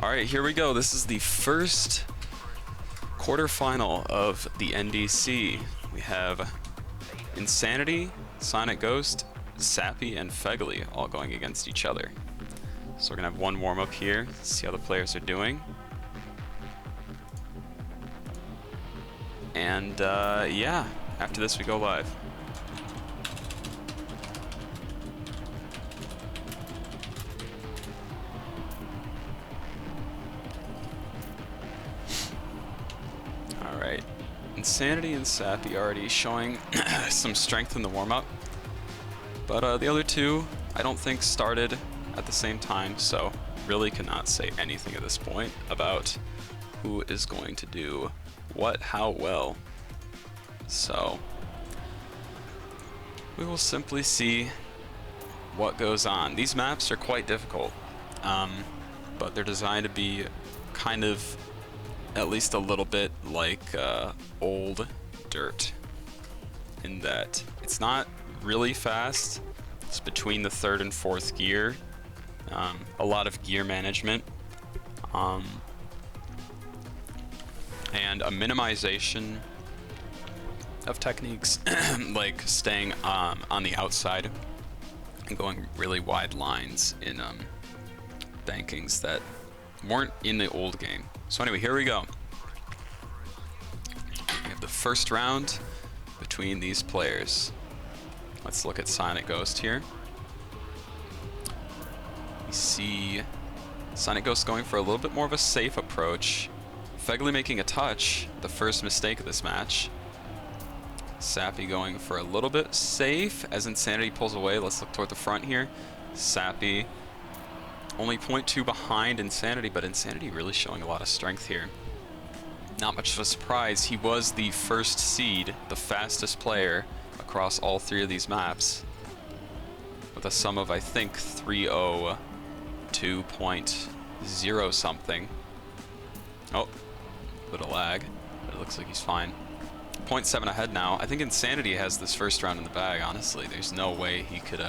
Alright, here we go. This is the first quarterfinal of the NDC. We have Insanity, PsionicGhost, Sapi, and phegley all going against each other. So we're going to have one warm-up here, see how the players are doing. And yeah, after this we go live. Alright, Insanity and Sapi already showing some strength in the warm-up. But the other two, I don't think started at the same time, so really cannot say anything at this point about who is going to do what, how well. So we will simply see what goes on. These maps are quite difficult, but they're designed to be kind of at least a little bit like old dirt, in that it's not really fast. It's between the third and fourth gear. A lot of gear management, and a minimization of techniques like staying on the outside and going really wide lines in bankings that weren't in the old game. So anyway, here we go. We have the first round between these players. Let's look at PsionicGhost here. We see PsionicGhost going for a little bit more of a safe approach. phegley making a touch, the first mistake of this match. Sapi going for a little bit safe as Insanity pulls away. Let's look toward the front here. Sapi only 0.2 behind Insanity, but Insanity really showing a lot of strength here. Not much of a surprise. He was the first seed, the fastest player across all three of these maps, with a sum of, I think, 3:02.0 something. Oh, a bit of lag, but it looks like he's fine. 0.7 ahead now. I think Insanity has this first round in the bag, honestly. There's no way he could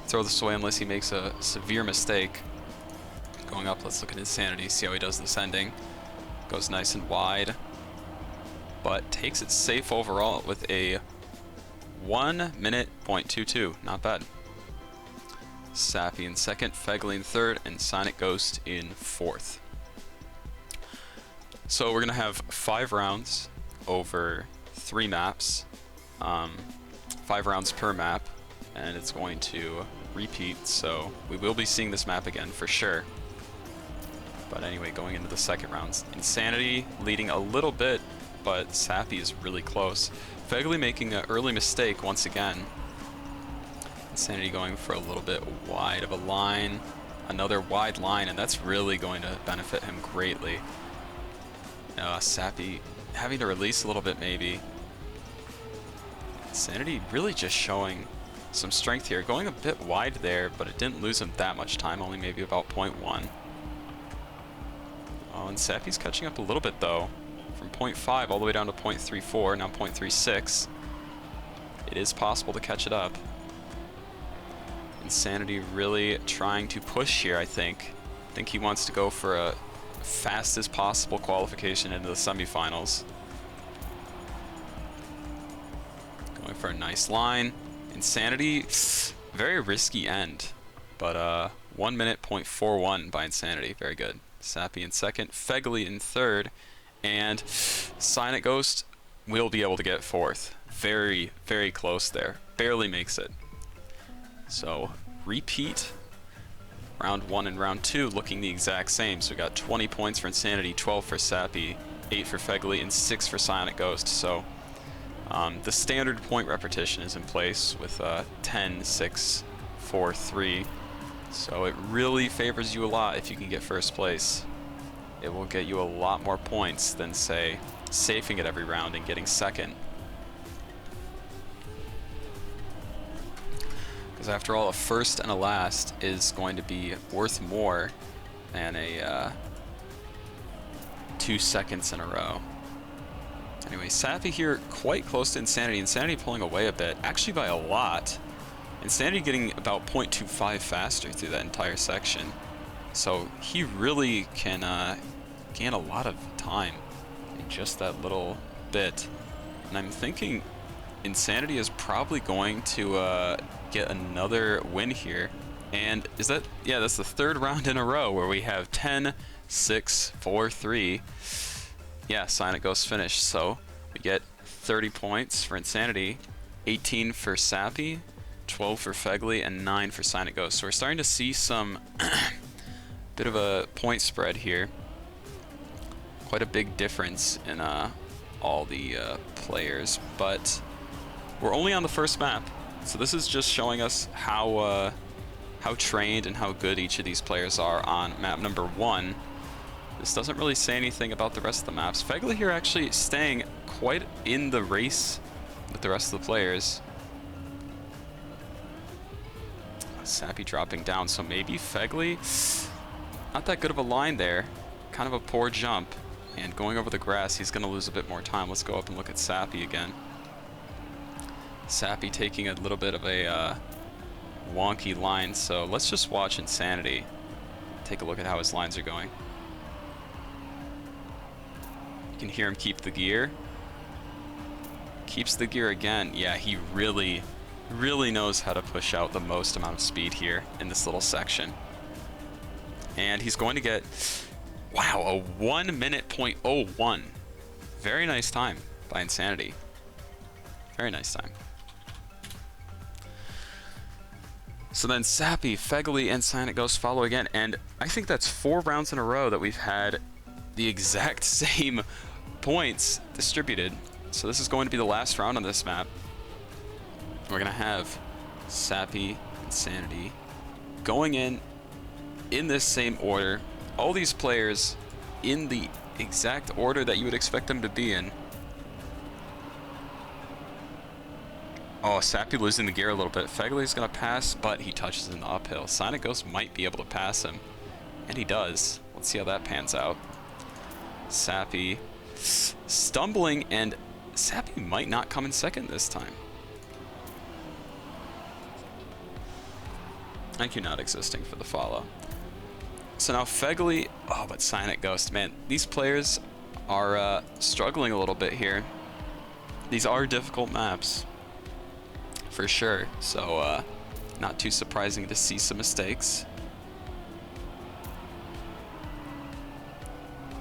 throw this away unless he makes a severe mistake. Going up, let's look at Insanity, see how he does this ending. Goes nice and wide, but takes it safe overall with a 1:22. Not bad. Sapi in second, phegley in third, and PsionicGhost in fourth. So we're gonna have 5 rounds over 3 maps, 5 rounds per map, and it's going to repeat, so we will be seeing this map again for sure. But anyway, going into the second round, Insanity leading a little bit, but Sapi is really close. phegley making an early mistake once again. Insanity going for a little bit wide of a line, another wide line, and that's really going to benefit him greatly. Sapi having to release a little bit maybe. Insanity really just showing some strength here, going a bit wide there, but it didn't lose him that much time, only maybe about 0.1. Oh, and Sapi's catching up a little bit though, from 0.5 all the way down to 0.34, now 0.36. It is possible to catch it up. Insanity really trying to push here, I think. I think he wants to go for a fastest possible qualification into the semifinals. Going for a nice line. Insanity, very risky end, but 1:41 by Insanity, very good. Sapi in second, phegley in third, and PsionicGhost will be able to get fourth. Very, very close there. Barely makes it. So, repeat. Round 1 and round 2 looking the exact same. So we got 20 points for Insanity, 12 for Sapi, 8 for phegley, and 6 for PsionicGhost. So the standard point repetition is in place with 10, 6, 4, 3. So it really favors you a lot if you can get first place. It will get you a lot more points than, say, safing it every round and getting second. Because after all, a first and a last is going to be worth more than a 2 seconds in a row. Anyway, Sapi here quite close to Insanity. Insanity pulling away a bit, actually by a lot. Insanity getting about 0.25 faster through that entire section. So he really can gain a lot of time in just that little bit. And I'm thinking Insanity is probably going to get another win here. And is that, yeah, that's the third round in a row where we have 10, 6, 4, 3. Yeah, PsionicGhost finished. So we get 30 points for Insanity, 18 for Sapi, 12 for Phegley, and 9 for PsionicGhost. So we're starting to see some bit of a point spread here. Quite a big difference in all the players, but we're only on the first map. So this is just showing us how trained and how good each of these players are on map number 1. This doesn't really say anything about the rest of the maps. Phegley here actually staying quite in the race with the rest of the players. Sapi dropping down, so maybe Phegley, not that good of a line there. Kind of a poor jump. And going over the grass, he's going to lose a bit more time. Let's go up and look at Sapi again. Sapi taking a little bit of a wonky line, so let's just watch Insanity. Take a look at how his lines are going. You can hear him keep the gear. Keeps the gear again. Yeah, he really knows how to push out the most amount of speed here in this little section. And he's going to get, wow, a 1 minute .01. Very nice time by Insanity. Very nice time. So then Sapi, Phegley, and PsionicGhost follow again, and I think that's 4 rounds in a row that we've had the exact same points distributed. So this is going to be the last round on this map. We're gonna have Sapi, Insanity going in this same order. All these players in the exact order that you would expect them to be in. Oh, Sapi losing the gear a little bit. Phegley's gonna pass, but he touches in the uphill. PsionicGhost might be able to pass him, and he does. Let's see how that pans out. Sapi stumbling, and Sapi might not come in second this time. Thank you, not existing, for the follow. So now Phegley, oh, but PsionicGhost, man, these players are struggling a little bit here. These are difficult maps, for sure. So not too surprising to see some mistakes.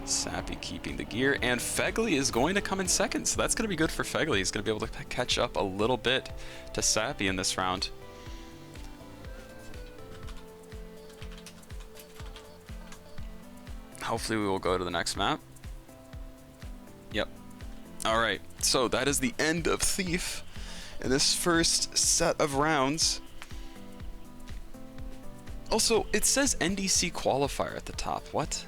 Sapi keeping the gear, and Phegley is going to come in second, so that's going to be good for Phegley. He's going to be able to catch up a little bit to Sapi in this round. Hopefully we will go to the next map. Yep. Alright, so that is the end of Thief in this first set of rounds. Also, it says NDC qualifier at the top. What?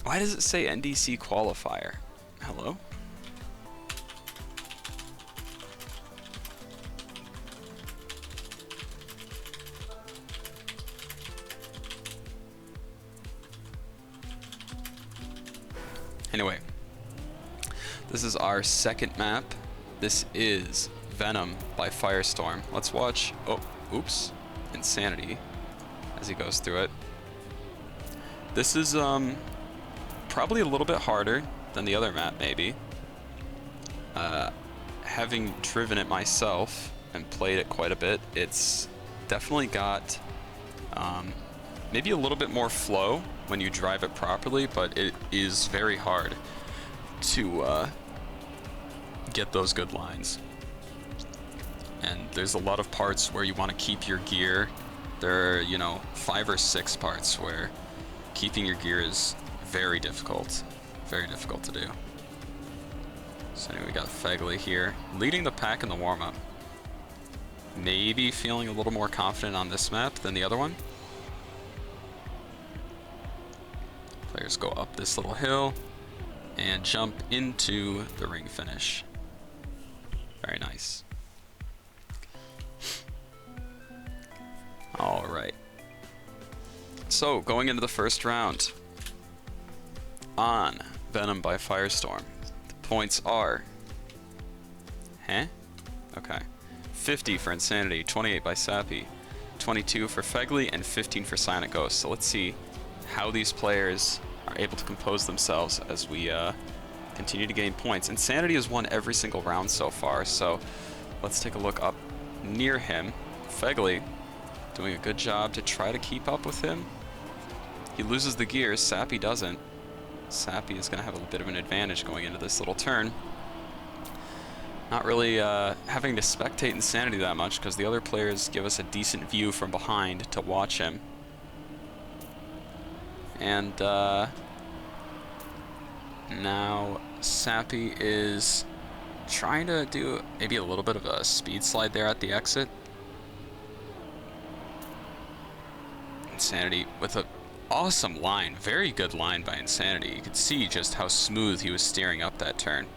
Why does it say NDC qualifier? Hello? Anyway, this is our second map. This is Venom by Firestorm. Let's watch, oh, oops, Insanity as he goes through it. This is probably a little bit harder than the other map, maybe. Having driven it myself and played it quite a bit, it's definitely got maybe a little bit more flow when you drive it properly, but it is very hard to get those good lines. And there's a lot of parts where you want to keep your gear. There are, you know, 5 or 6 parts where keeping your gear is very difficult to do. So anyway, we got Phegley here, leading the pack in the warm-up. Maybe feeling a little more confident on this map than the other one. Players go up this little hill and jump into the ring finish. Very nice. All right. So going into the first round on Venom by Firestorm, the points are, okay, 50 for Insanity, 28 by Sapi, 22 for phegley, and 15 for PsionicGhost. So let's see how these players are able to compose themselves as we continue to gain points. Insanity has won every single round so far, so let's take a look up near him. phegley doing a good job to try to keep up with him. He loses the gears, Sapi doesn't. Sapi is going to have a bit of an advantage going into this little turn. Not really having to spectate Insanity that much because the other players give us a decent view from behind to watch him. And now Sapi is trying to do maybe a little bit of a speed slide there at the exit. Insanity with a awesome line, very good line by Insanity. You could see just how smooth he was steering up that turn.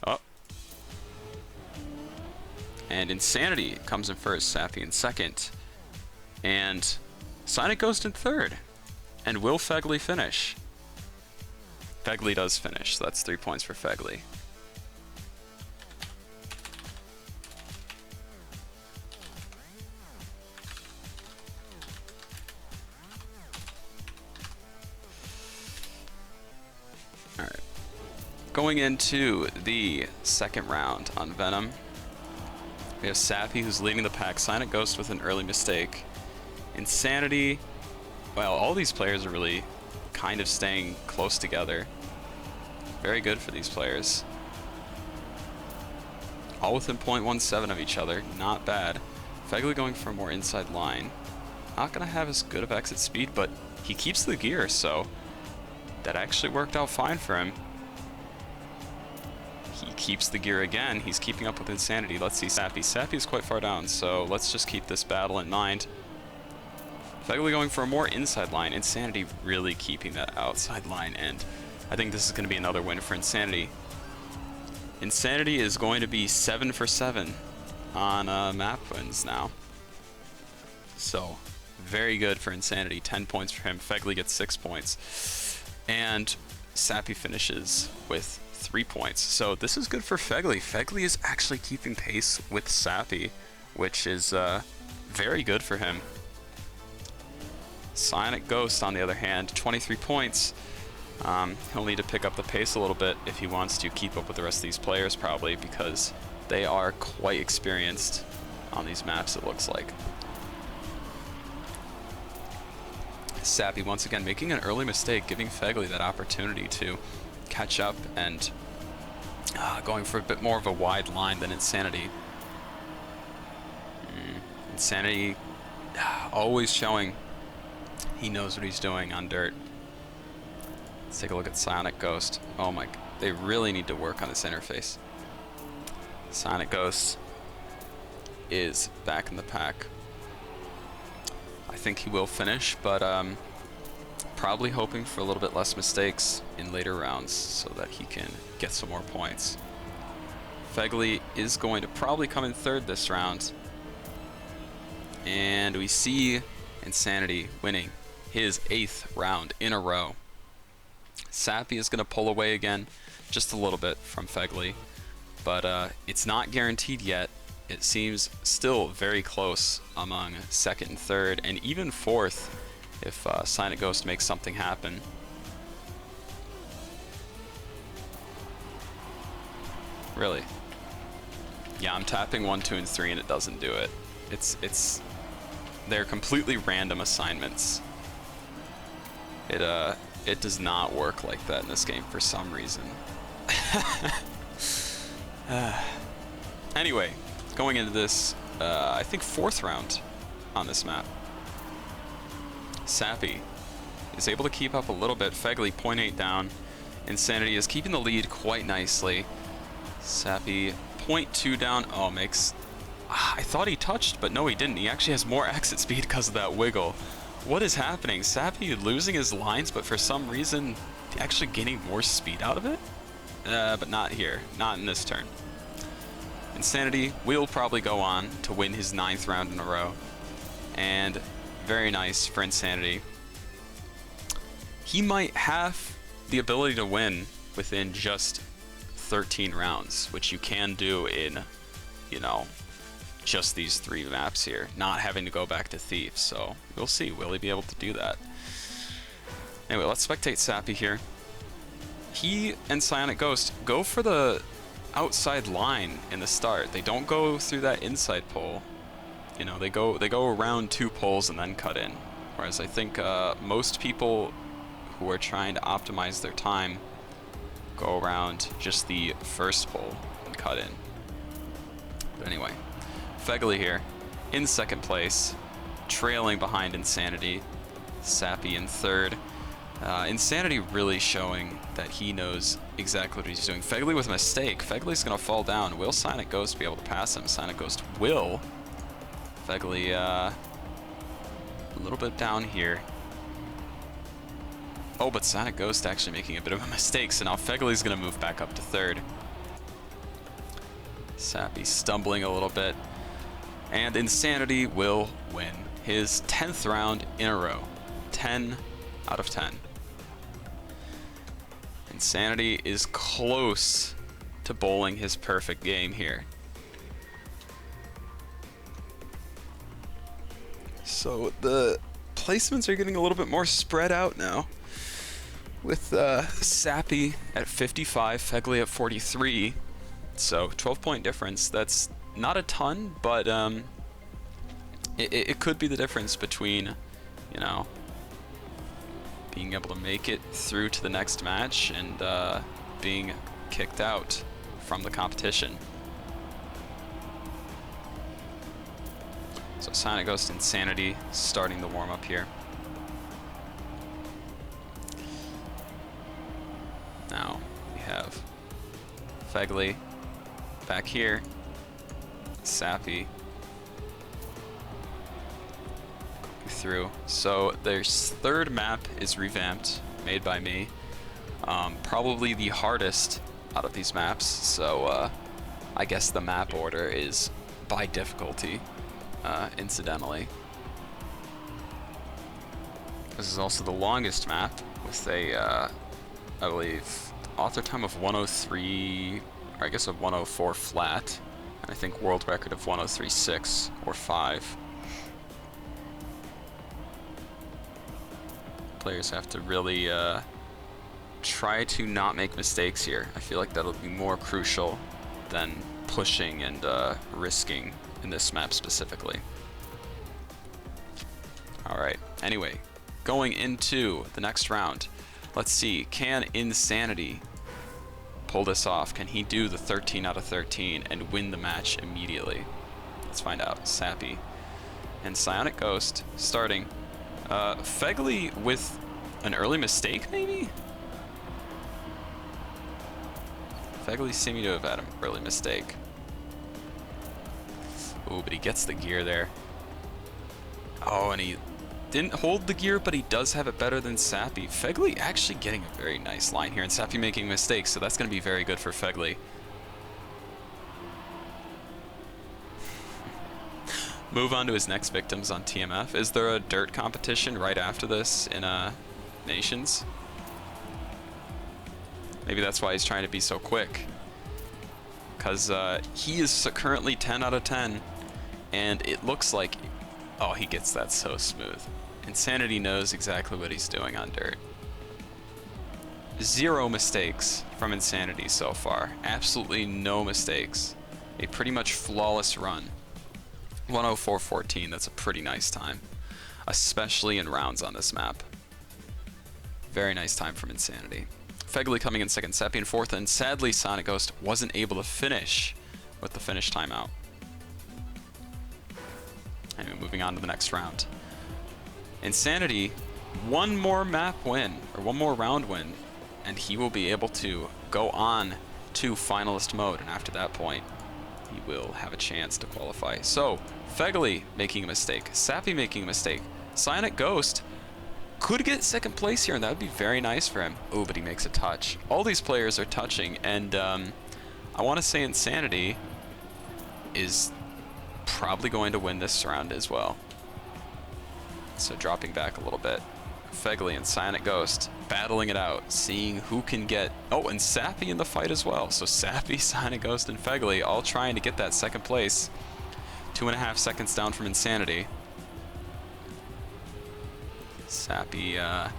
Oh. And Insanity comes in first, Sapi in second. And PsionicGhost in third. And will phegley finish? Phegley does finish, so that's 3 points for phegley. Alright. Going into the second round on Venom, we have Sapi who's leading the pack, PsionicGhost with an early mistake. Insanity, well, all these players are really kind of staying close together. Very good for these players. All within 0.17 of each other, not bad. phegley going for a more inside line. Not gonna have as good of exit speed, but he keeps the gear, so that actually worked out fine for him. He keeps the gear again. He's keeping up with Insanity. Let's see Sapi. Sapi is quite far down, so let's just keep this battle in mind. phegley going for a more inside line. Insanity really keeping that outside line, and I think this is going to be another win for Insanity. Insanity is going to be 7 for 7 on map wins now. So, very good for Insanity. 10 points for him. phegley gets 6 points. And Sapi finishes with 3 points. So this is good for phegley. phegley is actually keeping pace with Sapi, which is very good for him. PsionicGhost, on the other hand, 23 points. He'll need to pick up the pace a little bit if he wants to keep up with the rest of these players, probably, because they are quite experienced on these maps, it looks like. Sapi once again making an early mistake, giving phegley that opportunity to catch up and going for a bit more of a wide line than Insanity. Insanity always showing he knows what he's doing on dirt. Let's take a look at PsionicGhost. Oh my, they really need to work on this interface. PsionicGhost is back in the pack. I think he will finish, but probably hoping for a little bit less mistakes in later rounds so that he can get some more points. phegley is going to probably come in third this round. And we see Insanity winning his 8th round in a row. Sapi is going to pull away again just a little bit from phegley, but it's not guaranteed yet. It seems still very close among second and third, and even fourth if PsionicGhost makes something happen. Really? Yeah, I'm tapping 1, 2, and 3, and it doesn't do it. They're completely random assignments. It does not work like that in this game for some reason. Anyway, going into this, I think 4th round on this map. Sapi is able to keep up a little bit. phegley 0.8 down. Insanity is keeping the lead quite nicely. Sapi 0.2 down. Oh, makes... I thought he touched, but no, he didn't. He actually has more exit speed because of that wiggle. What is happening? Sapi losing his lines, but for some reason actually gaining more speed out of it? But not here. Not in this turn. Insanity will probably go on to win his 9th round in a row. And very nice for Insanity. He might have the ability to win within just 13 rounds, which you can do in you know, just these 3 maps here, not having to go back to Thief. So we'll see, will he be able to do that? Anyway, let's spectate Sapi here. He and PsionicGhost go for the outside line in the start. They don't go through that inside pole. You know, they go around 2 poles and then cut in. Whereas I think most people who are trying to optimize their time go around just the first pole and cut in. But anyway, phegley here in 2nd place, trailing behind Insanity. Sapi in 3rd. Insanity really showing that he knows exactly what he's doing. Phegley with a mistake. Phegley's going to fall down. Will PsionicGhost be able to pass him? PsionicGhost will. Phegley a little bit down here. Oh, but PsionicGhost actually making a bit of a mistake, so now Phegley's going to move back up to 3rd. Sapi stumbling a little bit. And Insanity will win his 10th round in a row. 10 out of 10. Insanity is close to bowling his perfect game here. So the placements are getting a little bit more spread out now, with Sapi at 55, Phegley at 43. So 12-point difference. That's not a ton, but it could be the difference between, you know, being able to make it through to the next match and being kicked out from the competition. So PsionicGhost Insanity starting the warm-up here. Now we have Phegley back here, Sapi through. So their 3rd map is revamped, made by me. Probably the hardest out of these maps, so I guess the map order is by difficulty, incidentally. This is also the longest map with a, I believe, author time of 103, or I guess of 104 flat, and I think world record of 103.6 or 5. Players have to really try to not make mistakes here. I feel like that'll be more crucial than pushing and risking in this map specifically. Alright, anyway, going into the next round, let's see, can Insanity pull this off? Can he do the 13 out of 13 and win the match immediately? Let's find out. Sapi and PsionicGhost starting. Phegley with an early mistake, maybe? Phegley seeming to have had an early mistake. Ooh, but he gets the gear there. Oh, and he didn't hold the gear, but he does have it better than Sapi. Phegley actually getting a very nice line here, and Sapi making mistakes, so that's going to be very good for Phegley. Move on to his next victims on TMF. Is there a dirt competition right after this in Nations? Maybe that's why he's trying to be so quick. Because he is currently 10 out of 10, and it looks like... Oh, he gets that so smooth. Insanity knows exactly what he's doing on dirt. 0 mistakes from Insanity so far. Absolutely no mistakes. A pretty much flawless run. 104.14, that's a pretty nice time, especially in rounds on this map. Very nice time from Insanity. Phegley coming in 2nd, Sapi in 4th, and sadly PsionicGhost wasn't able to finish with the finish timeout. Anyway, moving on to the next round. Insanity, one more map win, or one more round win, and he will be able to go on to finalist mode, and after that point, he will have a chance to qualify. So, Phegley making a mistake, Sapi making a mistake, PsionicGhost could get 2nd place here, and that would be very nice for him. Oh, but he makes a touch. All these players are touching, and I want to say Insanity is probably going to win this round as well. So dropping back a little bit. phegley and PsionicGhost battling it out, seeing who can get... Oh, and Sapi in the fight as well. So Sapi, PsionicGhost, and phegley all trying to get that second place. 2.5 seconds down from Insanity. Sapi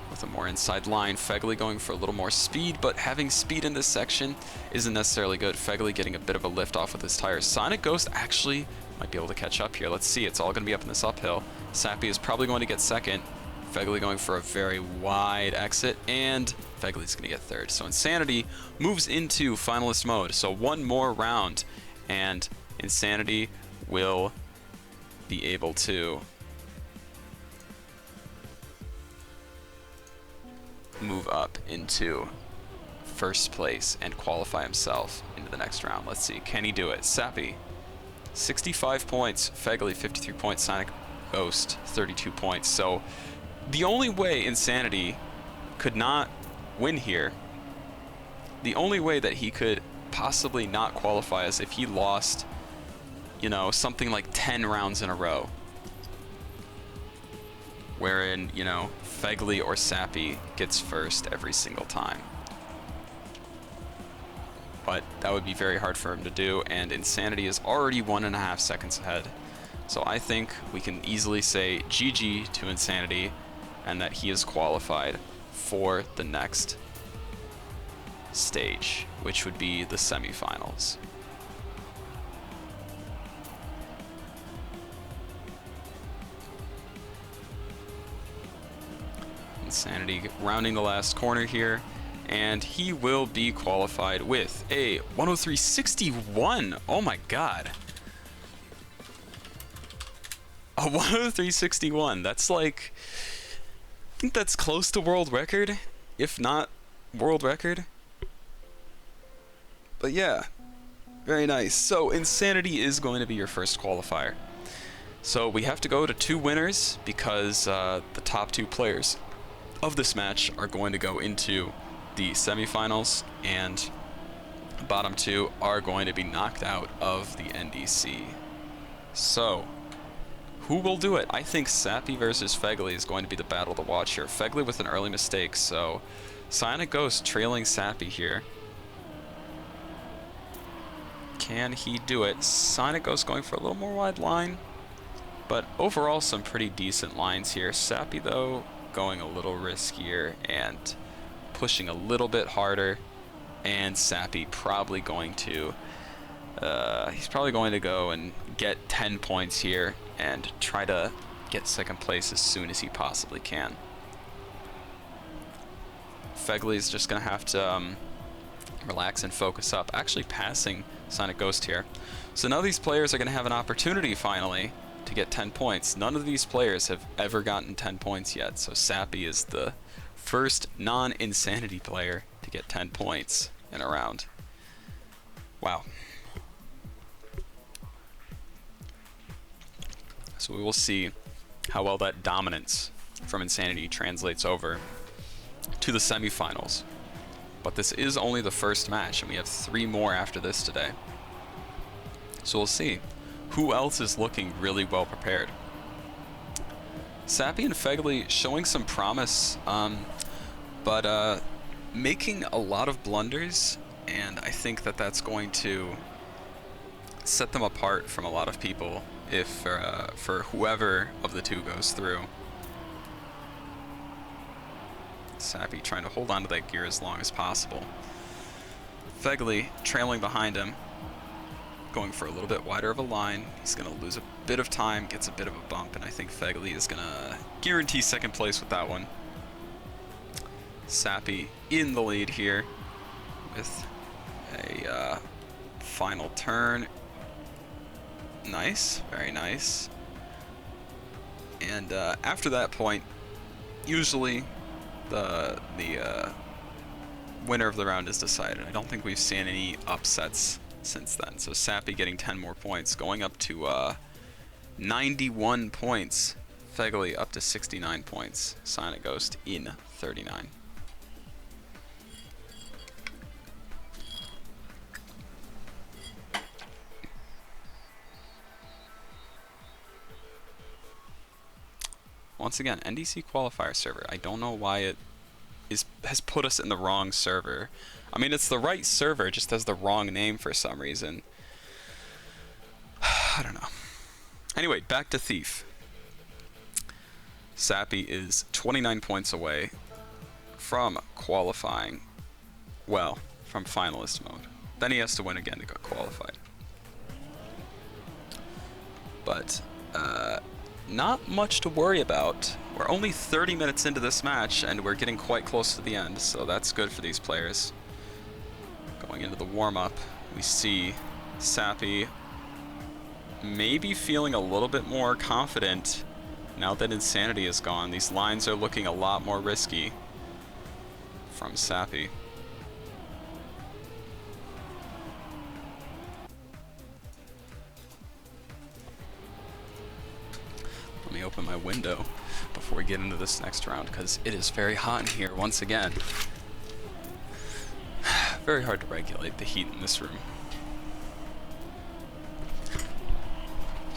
with a more inside line. phegley going for a little more speed, but having speed in this section isn't necessarily good. phegley getting a bit of a lift off with his tires. PsionicGhost actually might be able to catch up here. Let's see. It's all going to be up in this uphill. Sapi is probably going to get second. phegley going for a very wide exit, and phegley's going to get third. So Insanity moves into finalist mode. So one more round, and Insanity will be able to move up into first place and qualify himself into the next round. Let's see. Can he do it? Sapi, 65 points. phegley, 53 points. PsionicGhost, 32 points. So the only way Insanity could not win here, the only way that he could possibly not qualify is if he lost, you know, something like 10 rounds in a row. Wherein, you know, phegley or Sapi gets first every single time. But that would be very hard for him to do, and Insanity is already 1.5 seconds ahead. So I think we can easily say GG to Insanity, and that he is qualified for the next stage, which would be the semifinals. Insanity rounding the last corner here, and he will be qualified with a 103.61. Oh my god. A 103.61. That's like, I think that's close to world record, if not world record. But yeah, very nice. So Insanity is going to be your first qualifier. So we have to go to 2 winners because the top 2 players of this match are going to go into the semifinals, and the bottom 2 are going to be knocked out of the NDC. So who will do it? I think Sapi versus phegley is going to be the battle to watch here. phegley with an early mistake, so PsionicGhost trailing Sapi here. Can he do it? PsionicGhost going for a little more wide line, but overall some pretty decent lines here. Sapi though going a little riskier and pushing a little bit harder, and Sapi probably going to he's probably going to go and get 10 points here and try to get second place as soon as he possibly can. phegley is just gonna have to relax and focus up, actually passing PsionicGhost here. So now these players are gonna have an opportunity finally to get 10 points. None of these players have ever gotten 10 points yet, so Sapi is the first non-Insanity player to get 10 points in a round. Wow. So we will see how well that dominance from Insanity translates over to the semifinals. But this is only the first match, and we have 3 more after this today. So we'll see who else is looking really well prepared. Sapi and phegley showing some promise, but making a lot of blunders, and I think that that's going to set them apart from a lot of people if for whoever of the 2 goes through. Sapi trying to hold on to that gear as long as possible. phegley trailing behind him, going for a little bit wider of a line. He's going to lose a bit of time, gets a bit of a bump, and I think phegley is going to guarantee second place with that one. Sapi in the lead here with a final turn. Nice, very nice. And after that point, usually the winner of the round is decided. I don't think we've seen any upsets since then. So Sapi getting 10 more points, going up to 91 points. phegley up to 69 points. PsionicGhost in 39. once again, NDC qualifier server. I don't know why it has put us in the wrong server. I mean, it's the right server, it just has the wrong name for some reason. I don't know. Anyway, back to Thief. Sapi is 29 points away from qualifying, well, from finalist mode. Then he has to win again to get qualified. But, not much to worry about. We're only 30 minutes into this match, and we're getting quite close to the end, so that's good for these players. Going into the warm-up, we see Sapi maybe feeling a little bit more confident now that Insanity is gone. These lines are looking a lot more risky from Sapi. Let me open my window before we get into this next round, because it is very hot in here once again. Very hard to regulate the heat in this room.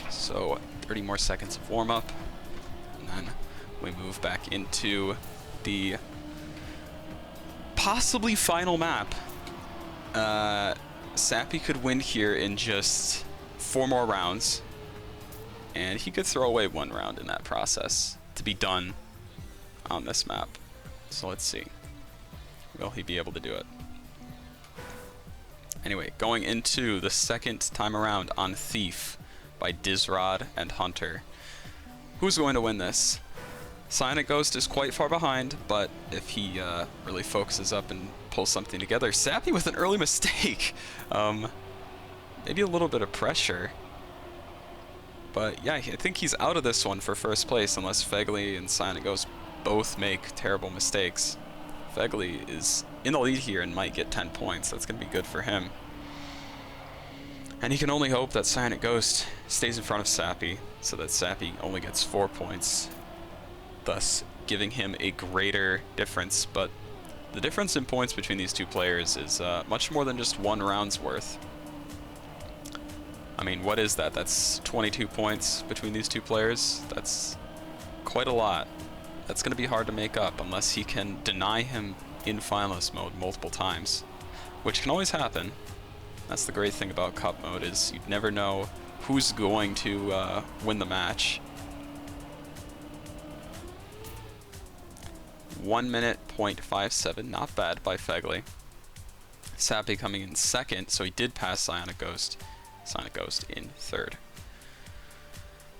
So 30 more seconds of warm-up, and then we move back into the possibly final map. Sapi could win here in just 4 more rounds, and he could throw away 1 round in that process to be done on this map. So let's see. Will he be able to do it? Anyway, going into the second time around on Thief by Dizrod and Hunter. Who's going to win this? PsionicGhost is quite far behind, but if he really focuses up and pulls something together. Sapi with an early mistake. Maybe a little bit of pressure. But yeah, I think he's out of this one for first place unless phegley and PsionicGhost both make terrible mistakes. phegley is in the lead here and might get 10 points. That's going to be good for him. And he can only hope that PsionicGhost stays in front of Sapi, so that Sapi only gets 4 points, thus giving him a greater difference. But the difference in points between these two players is much more than just 1 round's worth. I mean, what is that? That's 22 points between these two players. That's quite a lot. That's going to be hard to make up unless he can deny him in finalist mode multiple times, which can always happen. That's the great thing about Cup mode, is you never know who's going to win the match. 1 minute, 0.57, not bad by phegley. Sapi coming in second, so he did pass PsionicGhost. PsionicGhost in third.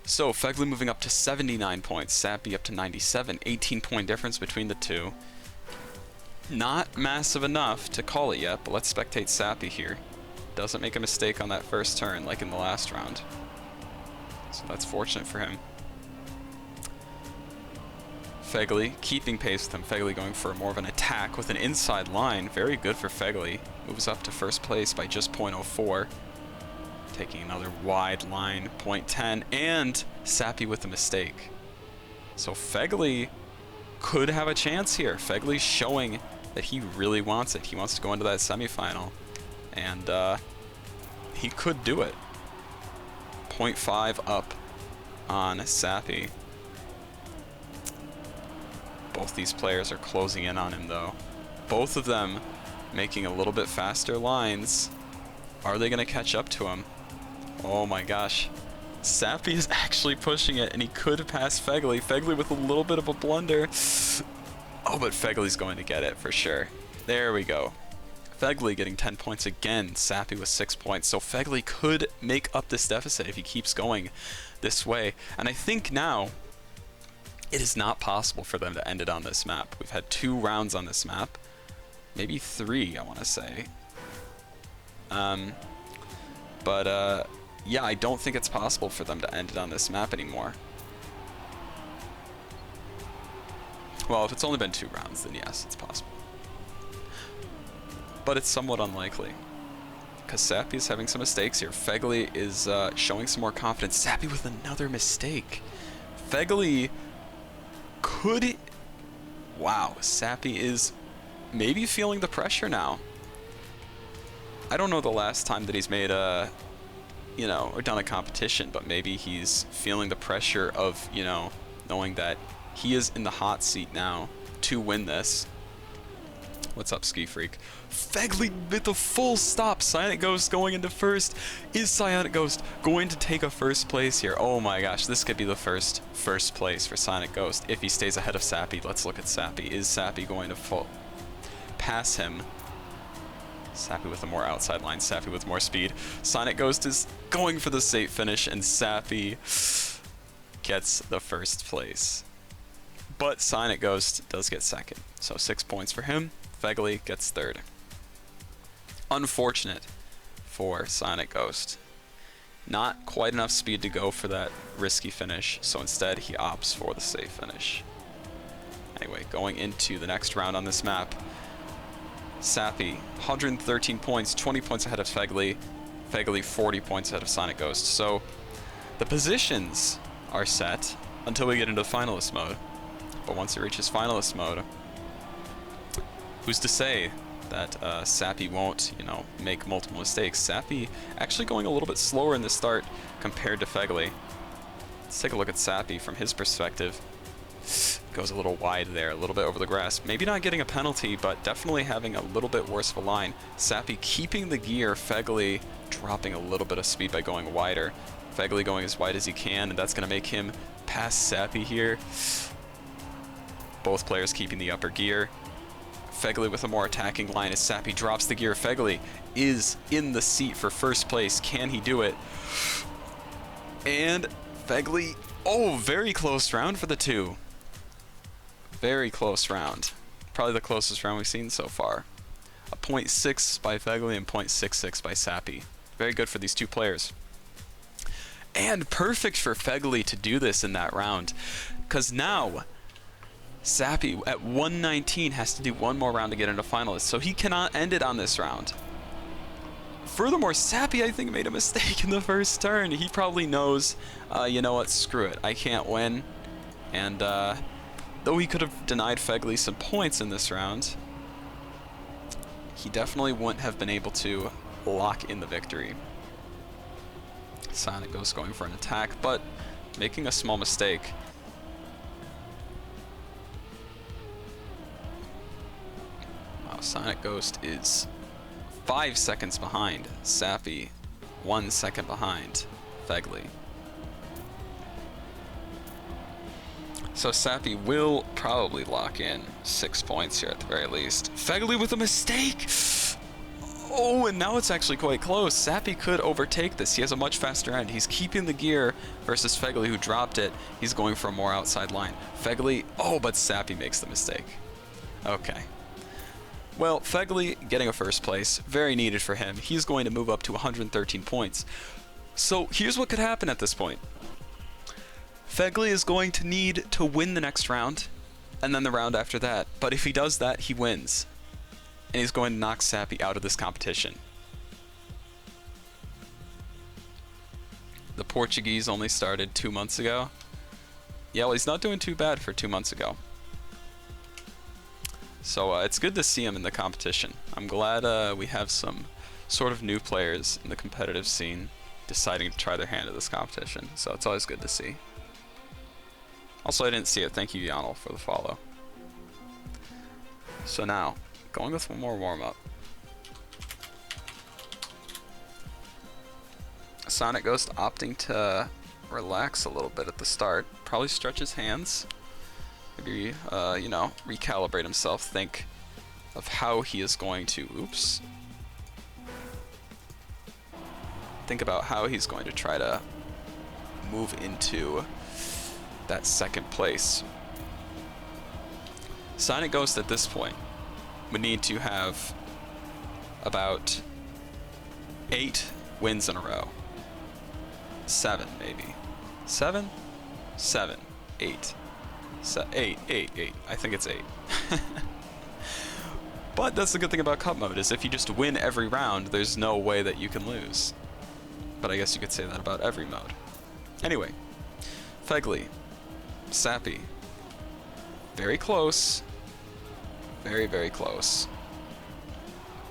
So phegley moving up to 79 points, Sapi up to 97, 18-point difference between the two. Not massive enough to call it yet, but let's spectate Sapi here. Doesn't make a mistake on that first turn like in the last round. So that's fortunate for him. phegley keeping pace with him. phegley going for more of an attack with an inside line. Very good for phegley. Moves up to first place by just 0.04. Taking another wide line, 0.10, and Sapi with a mistake. So phegley could have a chance here. phegley's showing that he really wants it. He wants to go into that semifinal. And he could do it. 0.5 up on Sapi. Both these players are closing in on him, though. Both of them making a little bit faster lines. Are they going to catch up to him? Oh my gosh. Sapi is actually pushing it, and he could pass phegley. phegley with a little bit of a blunder. Oh, but phegley's going to get it for sure. There we go. phegley getting 10 points again. Sapi with 6 points. So phegley could make up this deficit if he keeps going this way. And I think now it is not possible for them to end it on this map. We've had 2 rounds on this map. Maybe 3, I want to say. Yeah, I don't think it's possible for them to end it on this map anymore. Well, if it's only been 2 rounds, then yes, it's possible. But it's somewhat unlikely, because Sapi is having some mistakes here. phegley is showing some more confidence. Sapi with another mistake. phegley could... Wow, Sapi is maybe feeling the pressure now. I don't know the last time that he's made a, or done a competition, but maybe he's feeling the pressure of, knowing that He is in the hot seat now to win this. What's up, Ski Freak? phegley with a full stop. PsionicGhost going into first. Is PsionicGhost going to take a first place here? Oh my gosh, this could be the first place for PsionicGhost if he stays ahead of Sapi. Let's look at Sapi. Is Sapi going to pass him? Sapi with a more outside line. Sapi with more speed. PsionicGhost is going for the safe finish, and Sapi gets the first place. But PsionicGhost does get second, so 6 points for him. phegley gets third. Unfortunate for PsionicGhost. Not quite enough speed to go for that risky finish, so instead he opts for the safe finish. Anyway, going into the next round on this map, Sapi, 113 points, 20 points ahead of phegley. phegley, 40 points ahead of PsionicGhost. So the positions are set until we get into finalist mode. But once it reaches finalist mode, who's to say that Sapi won't, you know, make multiple mistakes? Sapi actually going a little bit slower in the start compared to phegley. Let's take a look at Sapi from his perspective. Goes a little wide there, a little bit over the grass. Maybe not getting a penalty, but definitely having a little bit worse of a line. Sapi keeping the gear, phegley dropping a little bit of speed by going wider. phegley going as wide as he can, and that's going to make him pass Sapi here. Both players keeping the upper gear. phegley with a more attacking line as Sapi drops the gear. phegley is in the seat for first place. Can he do it? And phegley, oh, very close round for the two. Very close round. Probably the closest round we've seen so far. A 0.6 by phegley and 0.66 by Sapi. Very good for these two players. And perfect for phegley to do this in that round, because now Sapi at 119 has to do one more round to get into finalists, so he cannot end it on this round. Furthermore, Sapi, I think, made a mistake in the first turn. He probably knows, you know what, screw it, I can't win. And though he could have denied phegley some points in this round, he definitely wouldn't have been able to lock in the victory. PsionicGhost going for an attack, but making a small mistake. PsionicGhost is 5 seconds behind Sapi, 1 second behind phegley. So Sapi will probably lock in 6 points here at the very least. phegley with a mistake! Oh, and now it's actually quite close. Sapi could overtake this. He has a much faster end. He's keeping the gear versus phegley, who dropped it. He's going for a more outside line. phegley, oh, but Sapi makes the mistake. Okay. Well, phegley getting a first place, very needed for him. He's going to move up to 113 points. So here's what could happen at this point. phegley is going to need to win the next round, and then the round after that. But if he does that, he wins. And he's going to knock Sapi out of this competition. The Portuguese only started 2 months ago. Yeah, well, he's not doing too bad for 2 months ago. So it's good to see him in the competition. I'm glad we have some sort of new players in the competitive scene deciding to try their hand at this competition. So it's always good to see. Also, I didn't see it. Thank you, Yanel, for the follow. So now, going with one more warm-up. PsionicGhost opting to relax a little bit at the start. Probably stretch his hands. Maybe, you know, recalibrate himself. Think of how he is going to... Oops. Think about how he's going to try to move into that second place. PsionicGhost at this point would need to have about 8 wins in a row. 7, maybe. 7? 7. 8. 8. I think it's 8. But that's the good thing about Cup mode, is if you just win every round, there's no way that you can lose. But I guess you could say that about every mode. Anyway, phegley, Sapi, very close. Very, very close.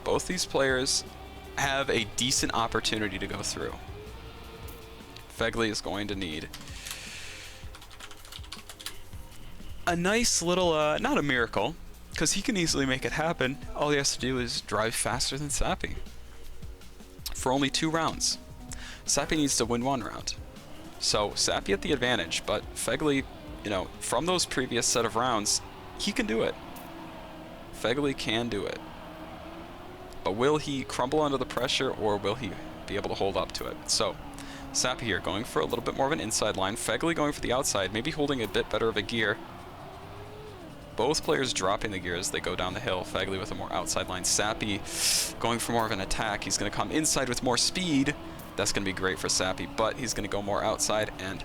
Both these players have a decent opportunity to go through. phegley is going to need a nice little, not a miracle, because he can easily make it happen. All he has to do is drive faster than Sapi. For only 2 rounds. Sapi needs to win 1 round. So, Sapi at the advantage, but phegley, you know, from those previous set of rounds, he can do it. Phegley can do it. But will he crumble under the pressure, or will he be able to hold up to it? So, Sapi here going for a little bit more of an inside line. Phegley going for the outside, maybe holding a bit better of a gear. Both players dropping the gear as they go down the hill. Phegley with a more outside line. Sapi going for more of an attack. He's going to come inside with more speed. That's going to be great for Sapi, but he's going to go more outside, and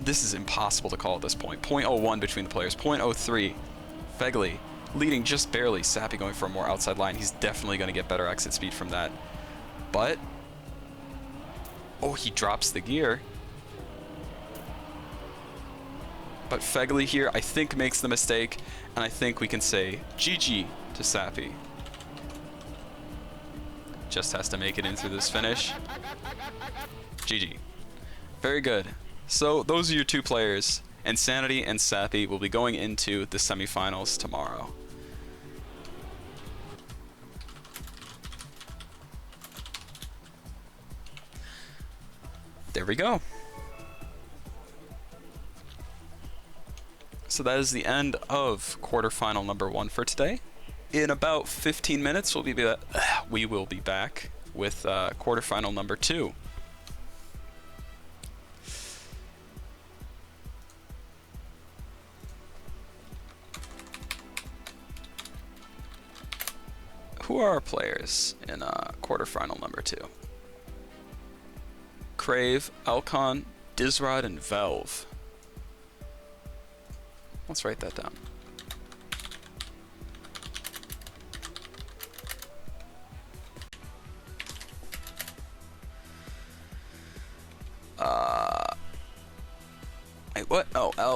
this is impossible to call at this point. 0.01 between the players. 0.03. Phegley leading just barely. Sapi going for a more outside line. He's definitely going to get better exit speed from that. But, oh, he drops the gear. But Phegley here, I think, makes the mistake, and I think we can say GG to Sapi. Just has to make it in through this finish. GG. Very good. So those are your 2 players. Insanity and Sapi will be going into the semifinals tomorrow. There we go. So that is the end of quarterfinal number 1 for today. In about 15 minutes, we will be back with quarterfinal number 2. Who are our players in quarterfinal number 2? Crave, Alcon, Dizrod, and Velve. Let's write that down. Wait, what? Oh, L.